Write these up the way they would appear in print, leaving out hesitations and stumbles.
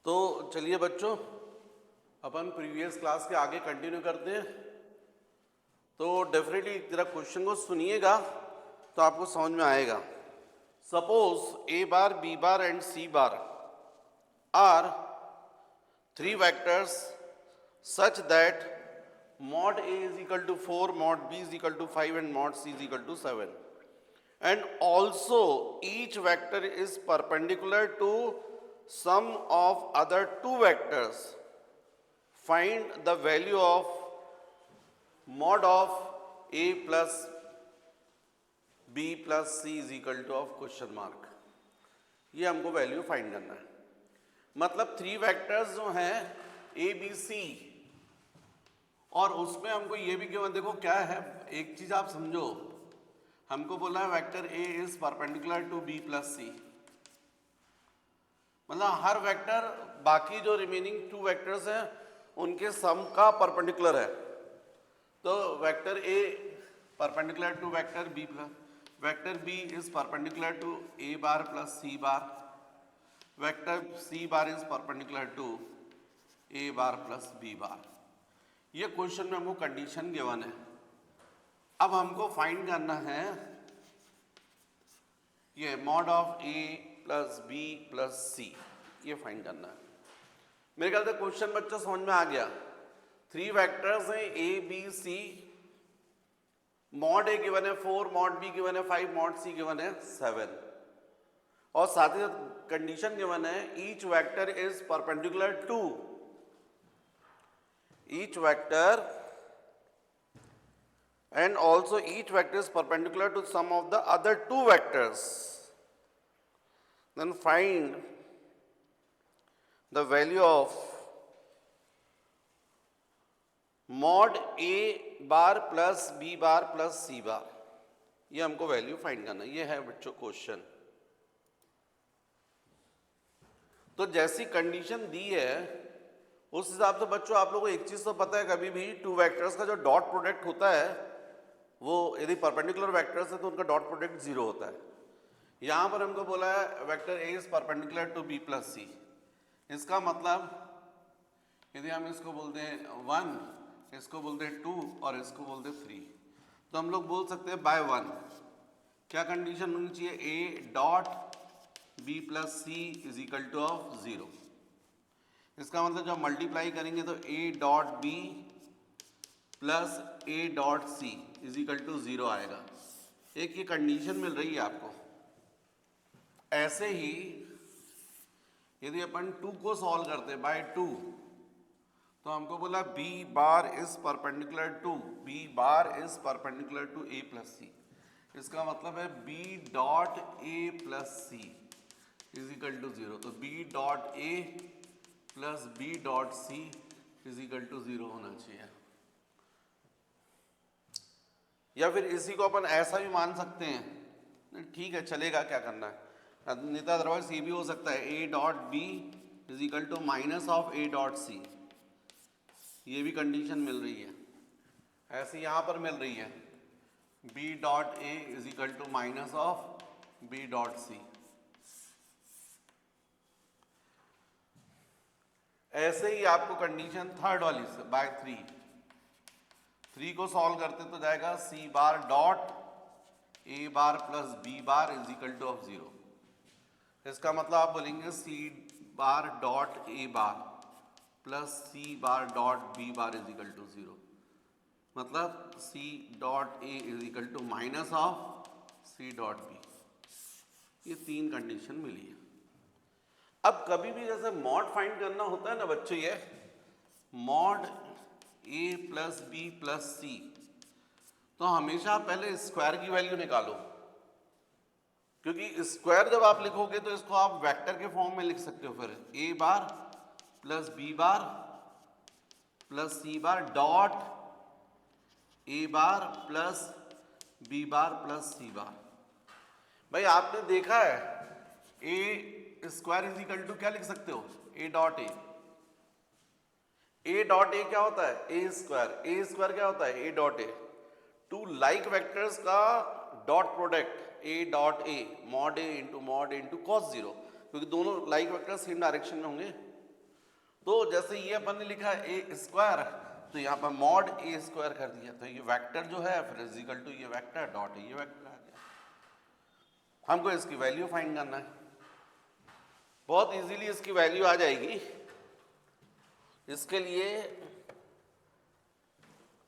तो चलिए बच्चों, अपन प्रीवियस क्लास के आगे कंटिन्यू करते हैं। तो डेफिनेटली जरा क्वेश्चन को सुनिएगा तो आपको समझ में आएगा। Suppose a bar, b bar and c bar are three vectors such that mod A is equal to 4, mod B is equal to 5 and mod C is equal to 7. And also each vector is perpendicular to sum of other two vectors. Find the value of mod of A plus B plus C is equal to of question mark. ये हमको value find करना है। मतलब three vectors जो हैं a B C, और उसमें हमको ये भी क्यों, देखो क्या है, एक चीज आप समझो, हमको बोला है vector A is perpendicular to B plus C, मतलब हर वेक्टर बाकी जो रिमेनिंग टू वेक्टर्स हैं उनके सम का परपेंडिकुलर है। तो vector a perpendicular to vector b plus, vector b is perpendicular to a bar plus C bar, vector c bar is perpendicular to a bar plus B bar. ये question में हमको condition given है। अब हमको find करना है ये mod of A plus B plus C, ये फाइंड करना है। मेरे ख्याल से क्वेश्चन बच्चों समझ में आ गया। थ्री वेक्टर्स हैं a B c, mod a given है 4, मॉड बी गिवन है 5, मॉड सी गिवन है 7, और साथ ही साथ कंडीशन गिवन है each vector is perpendicular to, each vector and also each vector is perpendicular to some of the other two vectors. Then find the value of mod A bar plus B bar plus C bar. ये हमको value find करना, ये है बच्चों question. तो जैसी condition दी है उस हिसाब से बच्चों आप लोगों को एक चीज तो पता है, कभी भी टू वेक्टर्स का जो डॉट प्रोडक्ट होता है वो यदि परपेंडिकुलर वेक्टर्स है तो उनका डॉट प्रोडक्ट जीरो होता है। यहां पर हमको बोला है vector A is perpendicular to B plus C, इसका मतलब यदि हम इसको बोलते हैं 1, इसको बोलते हैं 2 और इसको बोलते हैं 3, तो हम लोग बोल सकते हैं बाय 1 क्या कंडीशन होनी चाहिए, a dot b plus C is equal to of 0। इसका मतलब जब मल्टीप्लाई करेंगे तो a dot b plus a dot C is equal to 0 आएगा। एक ये कंडीशन मिल रही है आपको। ऐसे ही यदि अपन 2 को सॉल्व करते बाय 2, तो हमको बोला B bar is perpendicular to, B bar is perpendicular to A plus C, इसका मतलब है B dot A plus C is equal to 0। तो B dot A plus B dot C is equal to 0 होना चाहिए। या फिर इसी को अपन ऐसा भी मान सकते हैं, ठीक है चलेगा, क्या करना है, नहीं तो अदरवाइज ये भी हो सकता है ए dot b is equal to minus of a dot c, ये भी कंडीशन मिल रही है। ऐसे यहां पर मिल रही है B dot A is equal to minus of b dot c. ऐसे ही आपको कंडीशन थर्ड वाली से बाय 3 को सॉल्व करते तो जाएगा C bar dot A bar plus B bar is equal to of 0। इसका मतलब आप बोलेंगे C bar dot A bar plus C bar dot B bar is equal to 0, मतलब C dot A is equal to minus of C dot B. ये 3 condition मिली है। अब कभी भी जैसे मॉड फाइंड करना होता है ना बच्चों, ये मॉड ए प्लस बी प्लस सी, तो हमेशा पहले स्क्वायर की वैल्यू निकालो, क्योंकि स्क्वायर जब आप लिखोगे तो इसको आप वेक्टर के फॉर्म में लिख सकते हो। फिर A bar plus B bar plus C bar dot A bar plus B bar plus C bar. भाई आपने देखा है A square is equal to क्या लिख सकते हो, ए डॉट ए। ए डॉट ए क्या होता है, ए स्क्वायर। ए स्क्वायर क्या होता है, ए dot A. Two like vectors का dot product A dot A, mod A into cos 0, क्योंकि दोनों लाइक वेक्टर्स सेम डायरेक्शन में होंगे। तो जैसे ये अपन ने लिखा ए स्क्वायर, तो यहाँ पर मॉड ए स्क्वायर कर दिया, तो ये वेक्टर जो है फिर इज इक्वल टू ये वेक्टर डॉट ये वेक्टर आ गया। हमको इसकी वैल्यू फाइंड करना है, बहुत इजीली इसकी वैल्यू आ जाएगी। इसके लिए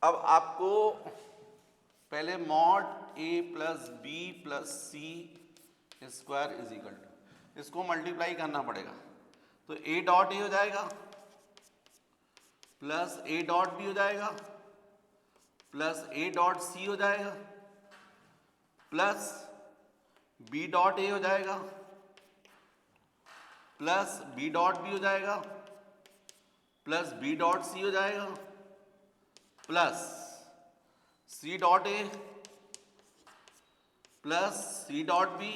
अब आपको पहले mod A plus B plus C square is equal to, इसको मल्टीप्लाई करना पड़ेगा। तो ए डॉट ए हो जाएगा प्लस ए डॉट बी हो जाएगा प्लस ए डॉट सी हो जाएगा प्लस बी डॉट ए हो जाएगा प्लस बी डॉट बी हो जाएगा प्लस बी डॉट सी हो जाएगा प्लस सी डॉट ए plus c dot b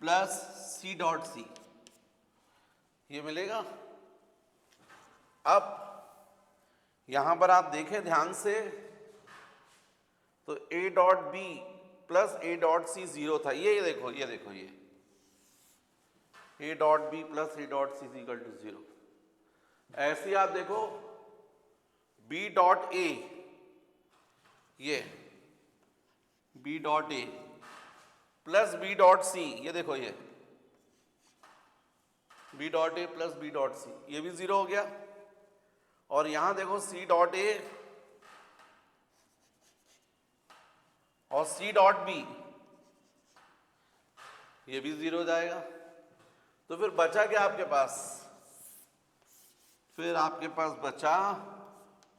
plus c dot c, ये मिलेगा। अब यहां पर आप देखें ध्यान से, तो a dot b plus a dot c zero था, ये देखो ये देखो ये a dot b plus a dot c equal to zero. ऐसे आप देखो बी डॉट ए, ये बी डॉट ए प्लस बी डॉट सी, ये देखो ये बी डॉट ए प्लस बी डॉट सी, ये भी जीरो हो गया। और यहां देखो सी डॉट ए और सी डॉट बी, ये भी जीरो हो जाएगा। तो फिर बचा क्या आपके पास? फिर आपके पास बचा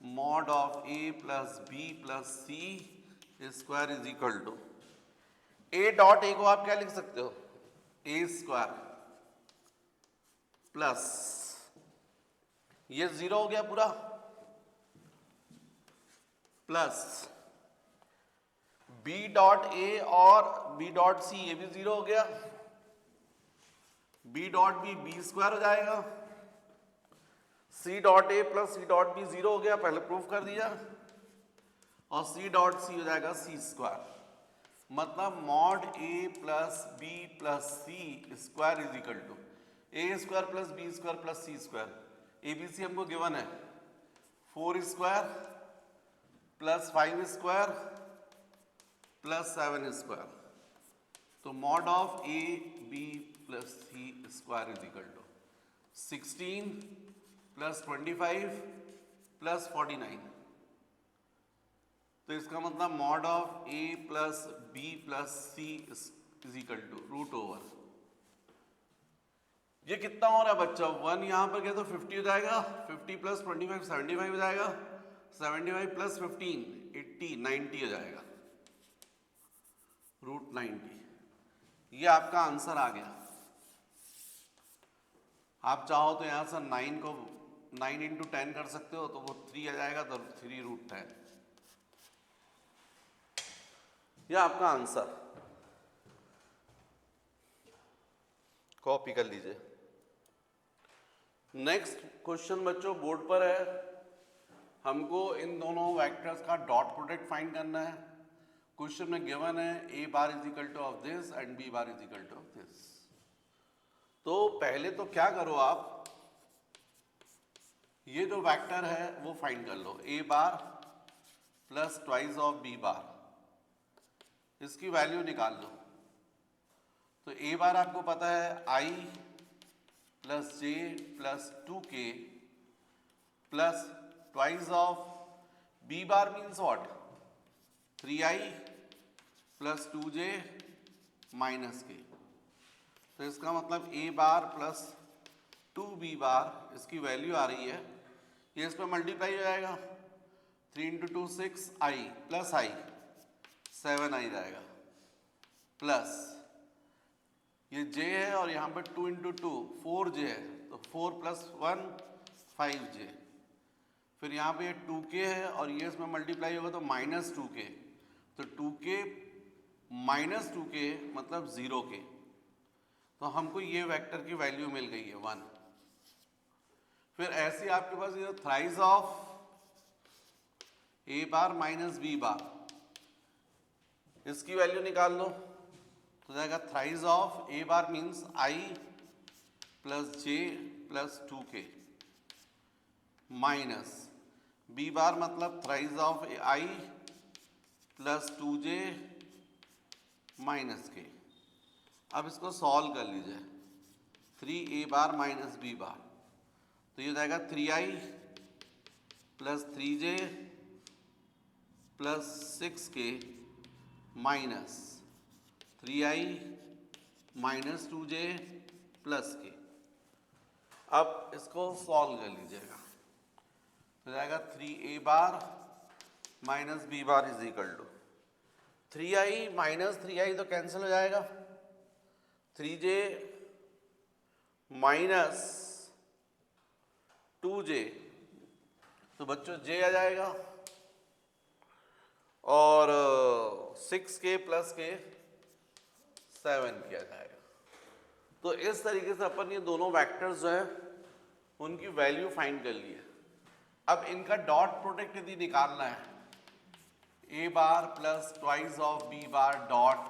mod of A plus B plus C square is equal to, a dot a को आप क्या लिख सकते हो, ए स्क्वायर प्लस ये जीरो हो गया पूरा, प्लस बी डॉट ए और बी डॉट सी, ये भी जीरो हो गया, b dot b b square हो जाएगा, सी डॉट ए plus c dot b zero हो गया, पहले प्रूफ कर दिया, और सी डॉट सी हो जाएगा सी स्क्वायर। मतलब mod A plus B plus C square is equal to A square plus B square plus C square. A B C हमको गिवन है 4 स्क्वायर प्लस 5 स्क्वायर प्लस 7 स्क्वायर। तो mod of A B plus C square is equal to 16 प्लस 25 प्लस 49। तो इसका मतलब mod of A plus B plus C is equal to root over, ये कितना हो रहा है बच्चा? 1 यहां पर क्या, तो 50 हो जाएगा, 50 प्लस 25 75 हो जाएगा, 75 प्लस 15 80 90 हो जाएगा, रूट 90। ये आपका आंसर आ गया। आप चाहो तो यहां से 9 को 9 इंटू 10 कर सकते हो, तो वो 3 आ जाएगा, तो 3 रूट 10। यह आपका आंसर, कॉपी कर लीजिए। नेक्स्ट क्वेश्चन बच्चों बोर्ड पर है, हमको इन दोनों वेक्टर्स का डॉट प्रोडक्ट फाइंड करना है। क्वेश्चन में गिवन है A bar is equal to of this and B bar is equal to of this. तो पहले तो क्या करो आप, ये जो वेक्टर है वो फाइंड कर लो, A bar plus twice of B bar, इसकी वैल्यू निकाल लो। तो ए बार आपको पता है I plus J plus 2k plus twice of B bar means what, 3i plus 2j minus k। तो इसका मतलब ए बार प्लस 2b बार, इसकी वैल्यू आ रही है, ये इस पर मल्टीप्लाई हो जाएगा, 3 into 2 6i plus i 7i जाएगा, प्लस ये j है और यहाँ पर 2 इंटू 2 4j है, तो 4 प्लस 1 5j। फिर यहाँ पे 2k है और ये इसमें मल्टीप्लाई होगा तो माइनस 2k, तो 2k माइनस 2k मतलब 0k। तो हमको ये वेक्टर की वैल्यू मिल गई है 1। फिर ऐसे आपके पास ये thrice of A bar minus B bar, इसकी वैल्यू निकाल लो, तो जाएगा thrice of A bar means I plus J plus 2k minus B bar मतलब thrice of I plus 2j minus K. अब इसको सॉल्व कर लीजिए, 3a bar minus B bar, तो ये हो जाएगा 3i plus 3j plus 6k minus 3i minus 2j plus k। अब इसको सॉल्व कर लीजिएगा, हो जाएगा 3a bar minus B bar is equal to 3i minus 3i तो कैंसिल हो जाएगा, 3j माइनस 2j तो बच्चों j आ जाएगा और 6k प्लस के 7 किया जाएगा। तो इस तरीके से अपन ये दोनों वेक्टर्स जो है उनकी वैल्यू फाइंड कर ली है। अब इनका डॉट प्रोडक्ट यदि निकालना है, a bar plus twice of b bar dot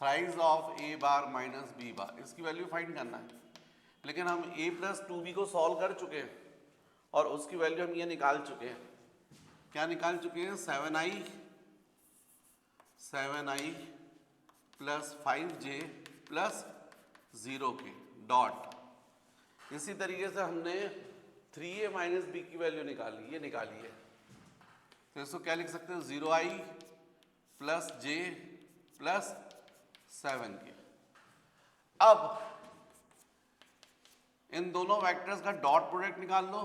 thrice of a bar minus b बार, इसकी वैल्यू फाइंड करना है। लेकिन हम a प्लस 2b को सॉल्व कर चुके हैं और उसकी वैल्यू हम ये निकाल चुके हैं। क्या निकाल चुके हैं? 7i plus 5j plus 0k dot. इसी तरीके से हमने 3a माइनस बी की वैल्यू निकाली, ये निकाली है, तो इसको क्या लिख सकते हैं? 0i plus j plus 7k। अब इन दोनों वेक्टर्स का डॉट प्रोडक्ट निकाल लो,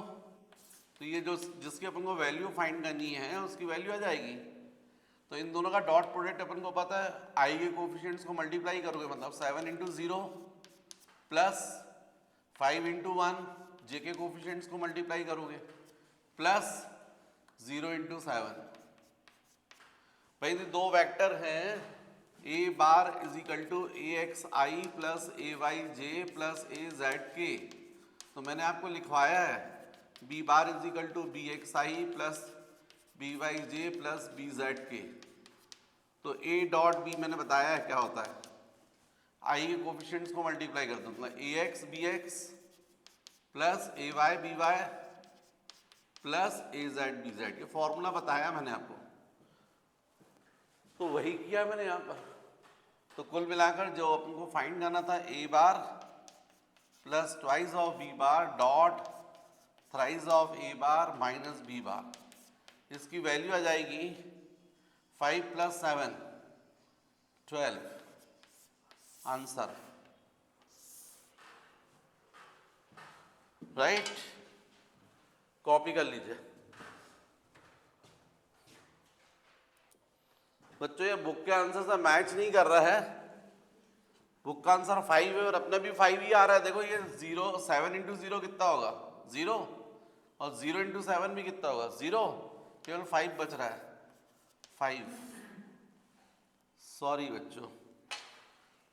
तो ये जो जिसकी अपन को वैल्यू फाइंड करनी है उसकी वैल्यू आ जाएगी। तो इन दोनों का डॉट प्रोडक्ट अपन को पता है, आई के कोफिशिएंट्स को मल्टीप्लाई करोगे मतलब 7 इंटू 0 प्लस 5 इंटू 1, जे के कोफिशिएंट्स को मल्टीप्लाई करोगे प्लस 0 इंटू 7। भाई ये दो वेक्टर हैं, a bar is equal to a x i plus a y j plus a z k. तो मैंने आपको लिखवाया है b bar is equal to b x i plus b y j plus b z k. तो a dot b मैंने बताया है क्या होता है, i के कोफिशिएंट्स को मल्टीप्लाई कर दूँ, मतलब ए x B x plus a Y B Y plus a Z B Z. ये फॉर्मूला बताया मैंने आपको, तो वही किया मैंने यहाँ पर। तो कुल मिलाकर जो अपन को फाइंड करना था, a bar plus twice of b bar dot thrice of a bar minus b बार, इसकी वैल्यू आ जाएगी 5 प्लस 7 12। आंसर राइट, कॉपी कर लीजिए बच्चों। ये बुक के आंसर से मैच नहीं कर रहा है, बुक का आंसर 5 है और अपना भी 5 ही आ रहा है। देखो ये 7 इंटू 0 कितना होगा? 0, और 0 इंटू 7 भी कितना होगा? 0, केवल 5 बच रहा है, 5। सॉरी बच्चों,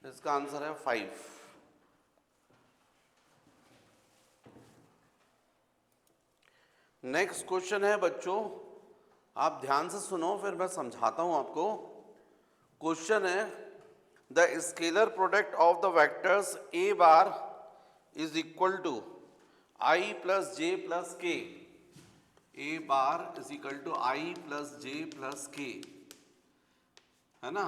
इसका आंसर है 5। नेक्स्ट क्वेश्चन है बच्चों, आप ध्यान से सुनो फिर मैं समझाता हूं आपको। क्वेश्चन है the scalar product of the vectors a bar is equal to i plus J plus k. a bar is equal to i plus J plus k, है ना,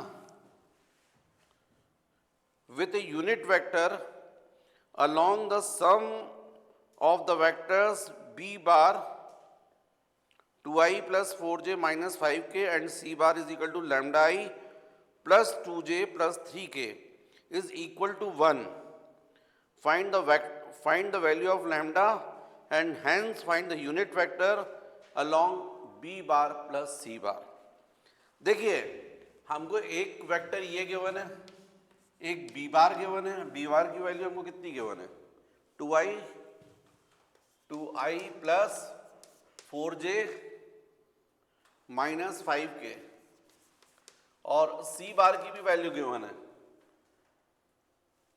with a unit vector along the sum of the vectors b bar 2i plus 4j minus 5k and c bar is equal to lambda I plus 2j plus 3k is equal to 1. Find the value of lambda and hence find the unit vector along b bar plus c bar. देखिए हमको एक vector ये given है, एक b बार given है। b बार की value हमको कितनी गिवन है? 2i plus 4j minus 5k, और c बार की भी वैल्यू गिवन है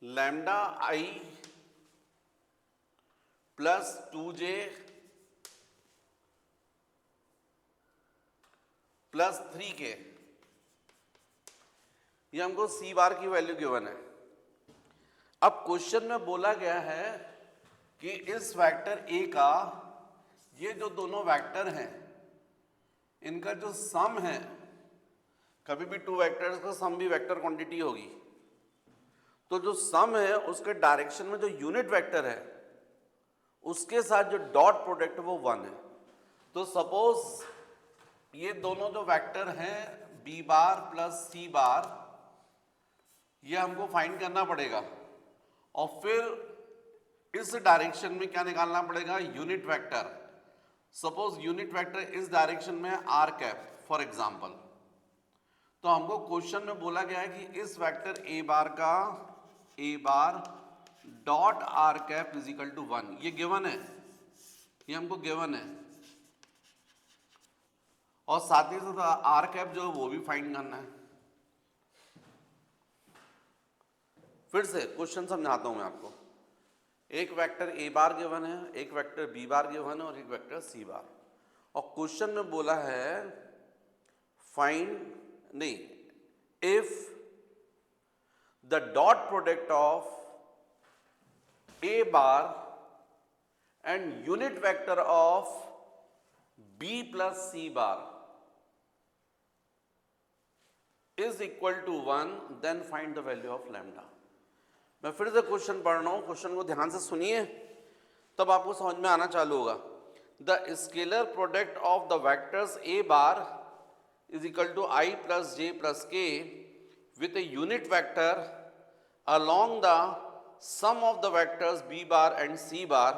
lambda i plus 2j plus 3k। ये हमको c बार की वैल्यू गिवन है। अब क्वेश्चन में बोला गया है कि इस वेक्टर ए का ये जो दोनों वेक्टर हैं इनका जो सम है, कभी भी टू वेक्टर्स का सम भी वेक्टर क्वांटिटी होगी, तो जो सम है उसके डायरेक्शन में जो यूनिट वेक्टर है उसके साथ जो डॉट प्रोडक्ट वो 1 है। तो सपोज ये दोनों जो वेक्टर हैं बी बार प्लस सी बार, ये हमको फाइंड करना पड़ेगा और फिर इस डायरेक्शन में क्या निकालना पड़ेगा, unit vector. Suppose unit vector इस डायरेक्शन में आर कैप फॉर एग्जांपल, तो हमको क्वेश्चन में बोला गया है कि इस वेक्टर ए बार का A bar dot are cap is equal to 1, ये गिवन है, ये हमको गिवन है, और साथ ही साथ आर कैप जो है वो भी फाइंड करना है। फिर से क्वेश्चन समझाता हूं मैं आपको। एक वेक्टर ए बार गिवन है, एक वेक्टर बी बार गिवन है और एक वेक्टर सी बार, और क्वेश्चन में बोला है फाइंड नहीं, if the dot product of A bar and unit vector of b plus C bar is equal to 1 then find the value of lambda. मैं फिर से क्वेश्चन पढ़ रहा हूं, क्वेश्चन को ध्यान से सुनिए तब आपको समझ में आना चालू होगा। The scalar product of the vectors A bar is equal to I plus j plus k with a unit vector along the sum of the vectors b bar and c bar,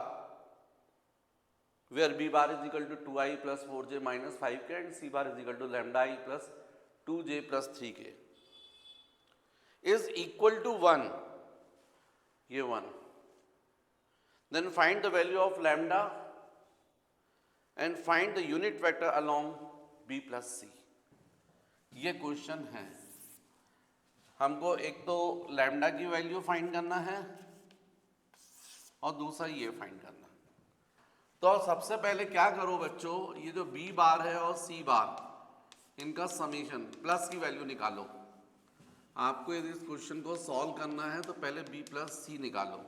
where b bar is equal to 2i plus 4j minus 5k and c bar is equal to lambda I plus 2j plus 3k is equal to 1, ये 1. Then find the value of lambda and find the unit vector along b plus c. ये question है, हमको एक तो lambda की value find करना है और दूसरा ये फाइंड करना है। तो सबसे पहले क्या करो बच्चों, ये जो बी बार है और सी बार इनका समीशन प्लस की वैल्यू निकालो। आपको यदि इस क्वेश्चन को सॉल्व करना है तो पहले बी प्लस सी निकालो।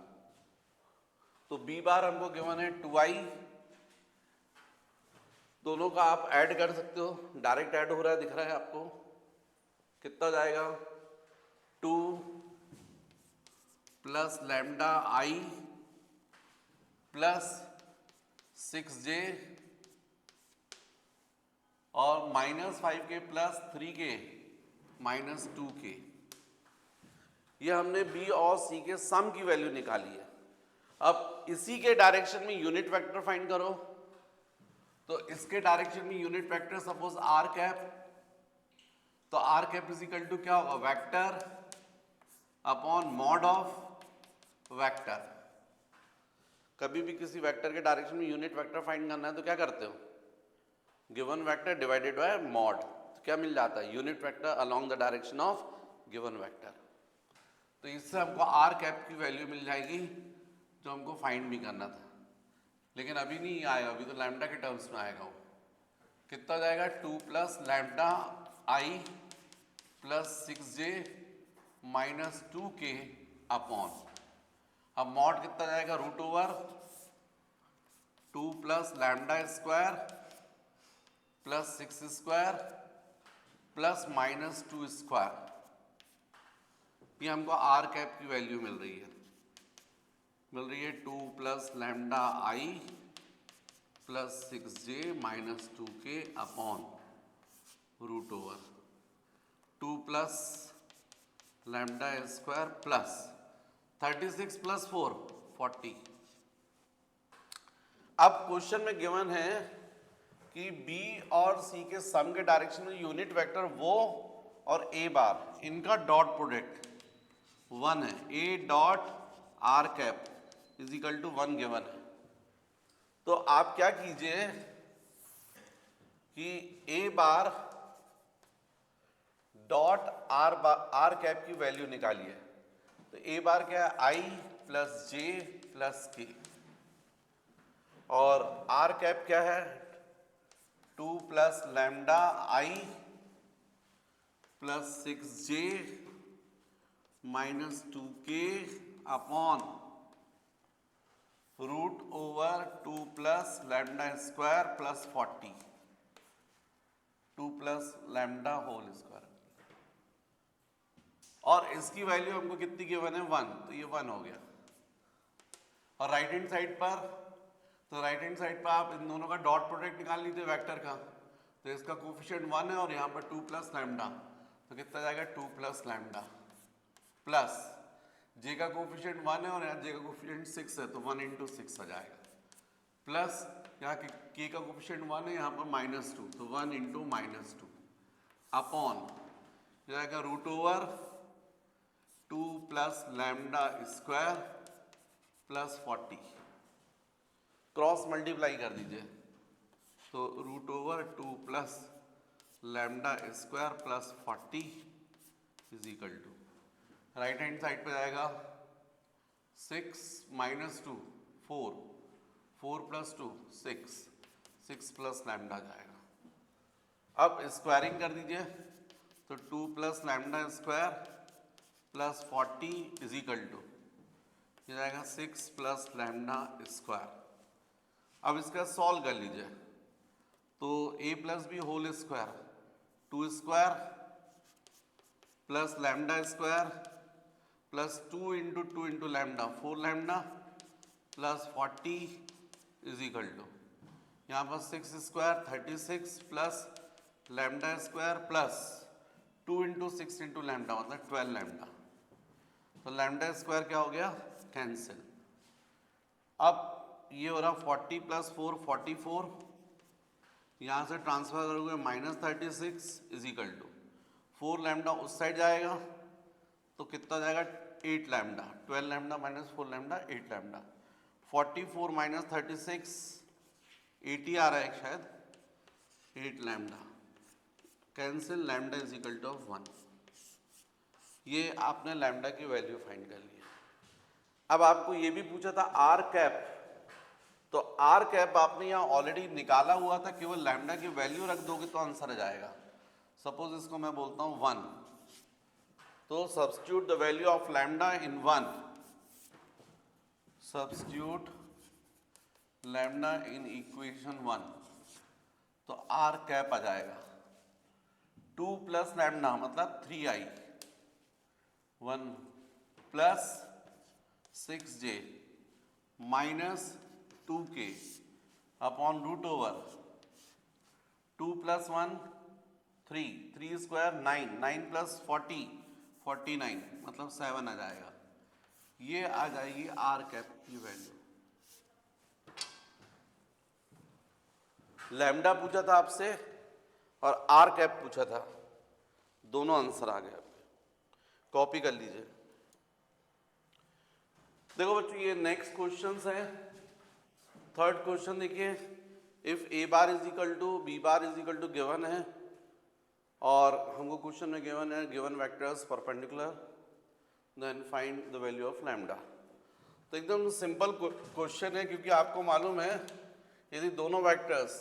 तो बी बार हमको गिवन है 2i, दोनों का आप ऐड कर सकते हो, डायरेक्ट ऐड हो रहा है, दिख रहा है आपको, कितना जाएगा 2 plus lambda I plus 6j और minus 5k plus 3k minus 2k। ये हमने b और c के सम की वैल्यू निकाली है। अब इसी के डायरेक्शन में यूनिट वेक्टर फाइंड करो। तो इसके डायरेक्शन में unit vector suppose R cap, तो R cap is equal to क्या होगा, vector upon mod of vector. कभी भी किसी वेक्टर के डायरेक्शन में यूनिट वेक्टर फाइंड करना है तो क्या करते हो, given vector divided by mod, तो क्या मिल जाता है, unit vector along the direction of given vector. तो इससे हमको आर कैप की वैल्यू मिल जाएगी जो हमको फाइंड भी करना था, लेकिन अभी नहीं आएगा, अभी तो लैम्डा के टर्म्स में आएगा। वो कितना जाएगा, 2 plus lambda I plus 6j minus 2k upon, अब मॉड कितना जाएगा, root over 2 plus lambda square plus 6 square plus minus 2 square. ये हमको आर कैप की वैल्यू मिल रही है, 2 plus lambda I plus 6j minus 2k upon root over 2 plus lambda square plus 36 plus 4 40। अब क्वेश्चन में गिवन है कि b और c के सम के डायरेक्शन में यूनिट वेक्टर वो और a बार इनका डॉट प्रोडक्ट 1 है, a dot are cap is equal to 1 given है। तो आप क्या कीजिए कि a bar dot are cap की वैल्यू निकालिए। तो a बार क्या है, i प्लस जे प्लस के, और आर कैप क्या है, 2 plus lambda I plus 6j minus 2k upon root over 2 plus lambda square plus 40, 2 plus lambda whole square. और इसकी वैल्यू हमको कितनी गिवन है 1, तो ये 1 हो गया। और राइट हैंड साइड पर, तो राइट हैंड साइड पर आप इन दोनों का डॉट प्रोडक्ट निकाल लीजिए वेक्टर का, तो इसका कोफिशिएंट 1 है और यहाँ पर 2 प्लस लैम्डा, तो कितना जाएगा 2 प्लस लैम्डा प्लस जे का कोफिशिएंट 1 है और यहाँ जे का कोफिशिएंट 6 है, तो 1 इंटू 6 आ जाएगा, प्लस यहाँ के का कोफिशिएंट 1 है, यहाँ पर -2, तो 1 इंटू -2 अपॉन जाएगा root over 2 plus lambda square plus 40, cross multiply कर दीजिए, तो root over 2 plus lambda square plus 40 is equal to, right hand side पे जाएगा 6 - 2 4, 4 + 2 6, 6 प्लस लैम्डा जाएगा। अब स्क्वायरिंग कर दीजिए, तो 2 plus lambda square plus 40 is equal to, ये जाएगा 6 प्लस लैम्डा स्क्वायर। अब इसका सॉल्व कर लीजिए, तो a plus b whole square, 2 square plus lambda square plus 2 into lambda 4 lambda plus 40 is equal to, यहाँ पर 6 square 36 plus lambda square plus 2 into 6 into lambda मतलब 12 लैम्डा, तो लैम्डा स्क्वायर क्या हो गया कैंसिल। अब ये हो रहा 40 + 4 44, यहाँ से ट्रांसफर करोगे -36 इज इक्वल टू 4 लैम्डा उस साइड जाएगा, तो कितना जाएगा 8 लैम्डा, 12 लैम्डा - 4 लैम्डा 8 लैम्डा, 44 - 36 80 आ रहा है शायद, 8 lambda cancel, lambda is equal to 1। ये आपने लैम्डा की वैल्यू फाइंड कर ली। अब आपको ये भी पूछा था आर कैप, तो आर कैप आपने यहाँ ऑलरेडी निकाला हुआ था, केवल लैम्डा की वैल्यू रख दोगे तो आंसर आ जाएगा। सपोज इसको मैं बोलता हूँ 1, तो substitute the value of lambda in 1, substitute lambda in equation 1, तो आर कैप आ जाएगा 2 प्लस लैम्डा मतलब 3i 1 plus 6j minus 2k upon root over 2 + 1 3, 3 square 9, 9 + 40 49 मतलब 7 आ जाएगा। ये आ जाएगी आर कैप की वैल्यू। लैम्डा पूछा था आपसे और आर कैप पूछा था, दोनों आंसर आ गए आपके, कॉपी कर लीजिए। देखो बच्चों ये नेक्स्ट क्वेश्चंस है। थर्ड क्वेश्चन देखिए, if a bar is equal to b bar is equal to given है, और हमको क्वेश्चन में गिवन है given vectors perpendicular, then find the value of lambda. तो एकदम सिंपल क्वेश्चन है, क्योंकि आपको मालूम है यदि दोनों वेक्टर्स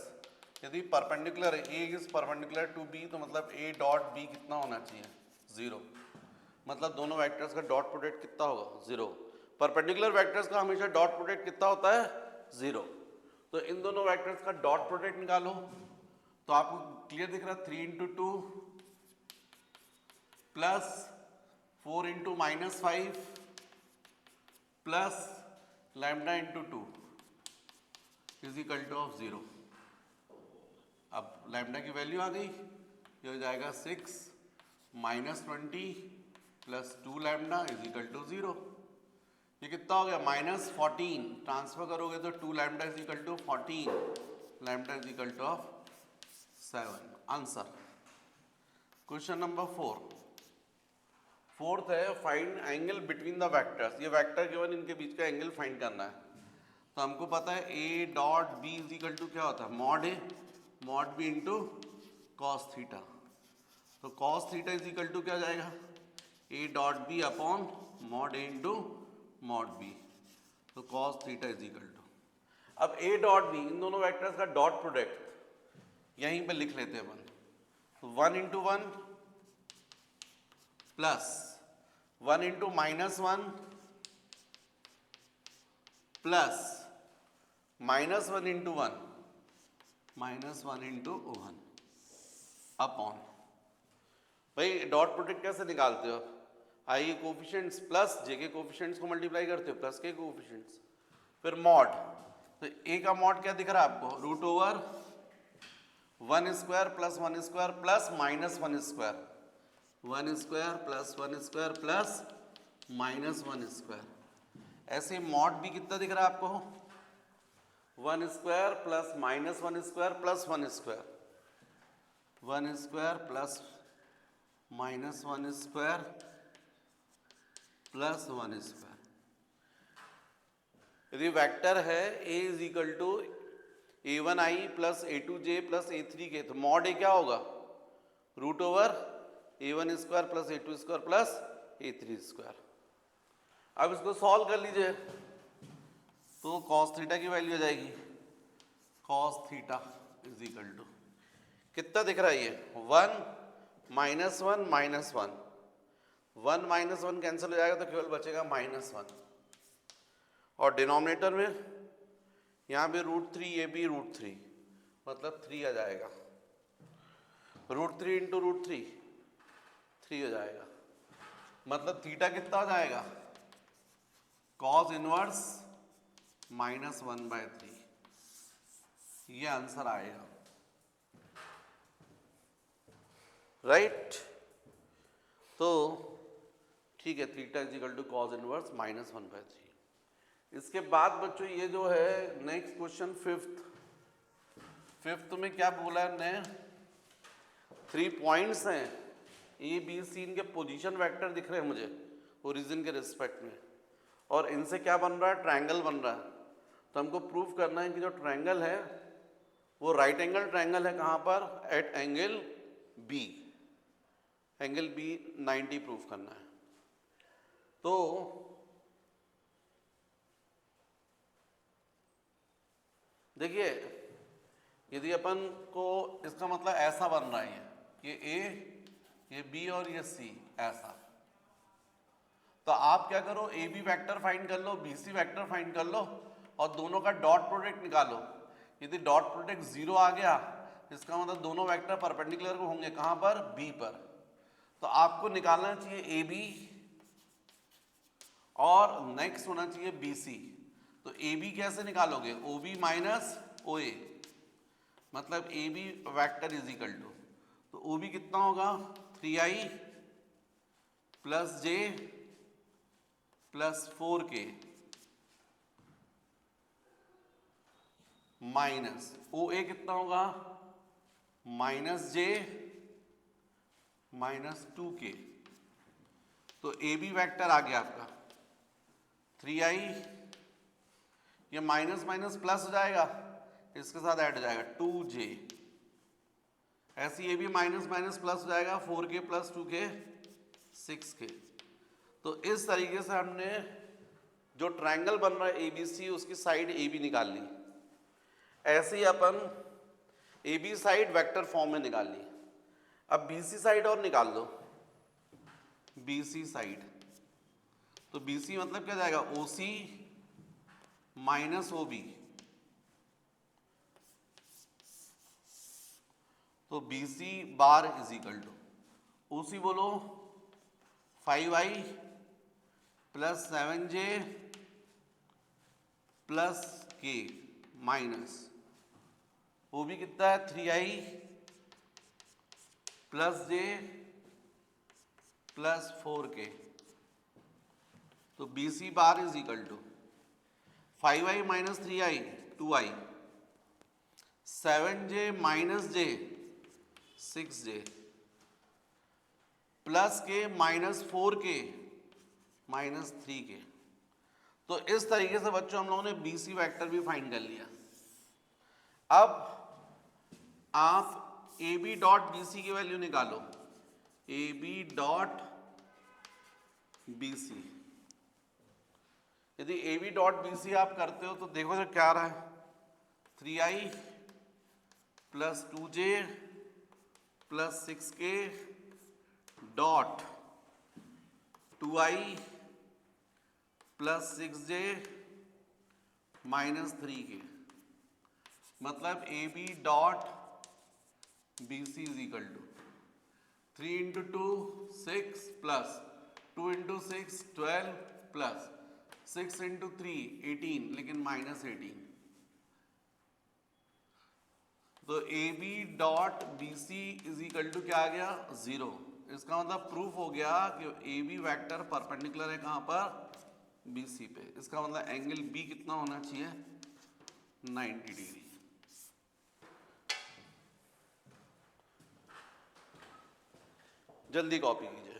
यदि परपेंडिकुलर है, a is perpendicular to b, तो मतलब a डॉट b कितना होना चाहिए 0, मतलब दोनों वेक्टर्स का डॉट प्रोडक्ट कितना होगा 0। परपेंडिकुलर वेक्टर्स का हमेशा डॉट प्रोडक्ट कितना होता है 0। तो इन दोनों वेक्टर्स का डॉट प्रोडक्ट निकालो, तो आपको क्लियर दिख रहा है 3 × 2 plus 4 × -5 plus lambda × 2 is equal to of 0। अब लैम्डा की वैल्यू आ गई, ये हो जाएगा 6 -20 plus 2 lambda is equal to 0। ये कितना हो गया -14, ट्रांसफर करोगे तो 2 lambda is equal to 14, lambda is equal to of 7। Answer question number 4। Fourth है find angle between the vectors. ये वेक्टर केवल इनके बीच का एंगल फाइंड करना है। तो हमको पता है a dot b is equal to क्या होता है mod a mod b into cos theta. तो cos theta is equal to क्या जाएगा a dot b upon mod a into mod b। तो cos theta is equal to, अब a dot b इन दोनों वेक्टर्स का डॉट प्रोडक्ट यहीं पे लिख लेते हैं 1 into 1 plus 1 into -1 plus -1 into 1 -1 into 1 upon, भाई डॉट प्रोडक्ट कैसे निकालते हो? आई के कोफिशिएंट्स प्लस जे के कोफिशिएंट्स को मल्टीप्लाई करते हो प्लस के कोफिशिएंट्स, फिर मॉड। तो ए का मॉड क्या दिख रहा है आपको? Root over 1 square plus 1 square plus -1 square, 1 square plus 1 square plus -1 square. ऐसे मॉड भी कितना दिख रहा है आपको? 1 square plus -1 square plus 1 square, 1 square plus -1 square plus 1 square. यदि वेक्टर है a is equal to a1i plus a2j plus a3k, तो मॉड ए क्या होगा? Root over a1 square plus a2 square plus a3 square. अब इसको solve कर लीजिए तो cos थीटा की वैल्यू आ जाएगी, cos theta is equal to कितना दिख रहा है ये? 1 -1 -1, 1 -1 कैंसिल हो जाएगा तो केवल बचेगा -1, और डिनोमिनेटर में यहाँ पे √3, ये भी √3, मतलब 3 आ जाएगा। √3 इंटू √3 3 हो जाएगा, मतलब थीटा कितना हो जाएगा? cos इनवर्स -1/3, ये आंसर आएगा, राइट? तो ठीक है, theta is equal to cos inverse -1/3। इसके बाद बच्चों ये जो है नेक्स्ट क्वेश्चन फिफ्थ में क्या बोला है ने? 3 पॉइंट्स हैं ए बी सी, इनके पोजीशन वेक्टर दिख रहे हैं मुझे ओरिजिन के रिस्पेक्ट में, और इनसे क्या बन रहा है? ट्रायंगल बन रहा है। तो हमको प्रूव करना है कि जो ट्रायंगल है वो राइट एंगल ट्रायंगल है। कहाँ पर? At angle b, angle b 90 prove करना है। तो देखिए, यदि अपन को इसका मतलब ऐसा बन रहा है, ये ए, ये बी और ये सी, ऐसा, तो आप क्या करो? ए बी वैक्टर फाइंड कर लो, बी सी वैक्टर फाइंड कर लो, और दोनों का डॉट प्रोडक्ट निकालो। यदि डॉट प्रोडक्ट 0 आ गया, इसका मतलब दोनों वेक्टर परपेंडिकुलर को होंगे। कहाँ पर? बी पर। तो आपको निकालना चाहिए ए बी और नेक्स्ट होना चाहिए बी सी। तो ए बी कैसे निकालोगे? O B minus o a, मतलब a b vector is equal to, तो ओ बी कितना होगा? 3i plus J plus 4k minus o a कितना होगा? Minus j minus 2k। तो ए बी वैक्टर आ गया आपका 3i, ये माइनस माइनस प्लस हो जाएगा, इसके साथ ऐड हो जाएगा 2j, ऐसे ये भी माइनस माइनस प्लस हो जाएगा 4k प्लस 2k 6k। तो इस तरीके से हमने जो ट्रायंगल बन रहा है ए बी सी, उसकी साइड ए बी निकाल ली। ऐसे ही अपन A B side vector form में निकाल ली। अब बी सी साइड और निकाल लो, बी सी साइड। तो बी सी मतलब क्या जाएगा? O C minus O B. तो B C bar is equal to, O C बोलो 5i plus 7j plus k minus O B कितना है? 3i plus j plus 4k। तो B C bar is equal to 5i minus 3i 2i, 7j minus j 6j plus K minus 4k minus 3k। तो इस तरीके से बच्चों हम लोगों ने बी सी वैक्टर भी फाइंड कर लिया। अब आप A B dot B C की वैल्यू निकालो, A B dot B C. यदि A B dot B C आप करते हो तो देखो जो क्या आ रहा है? 3i plus 2j plus 6k dot 2i plus 6j -3 k, मतलब a B dot B c is equal to 3 into 2 6 plus 2 into 6 12 plus 6 into 3 18, लेकिन -18। तो a B dot B c is equal to क्या आ गया 0। इसका मतलब proof हो गया कि ए बी वैक्टर परपेंडिकुलर है कहां पर बी सी पे। इसका मतलब एंगल बी कितना होना चाहिए 90 डिग्री। जल्दी कॉपी कीजिए।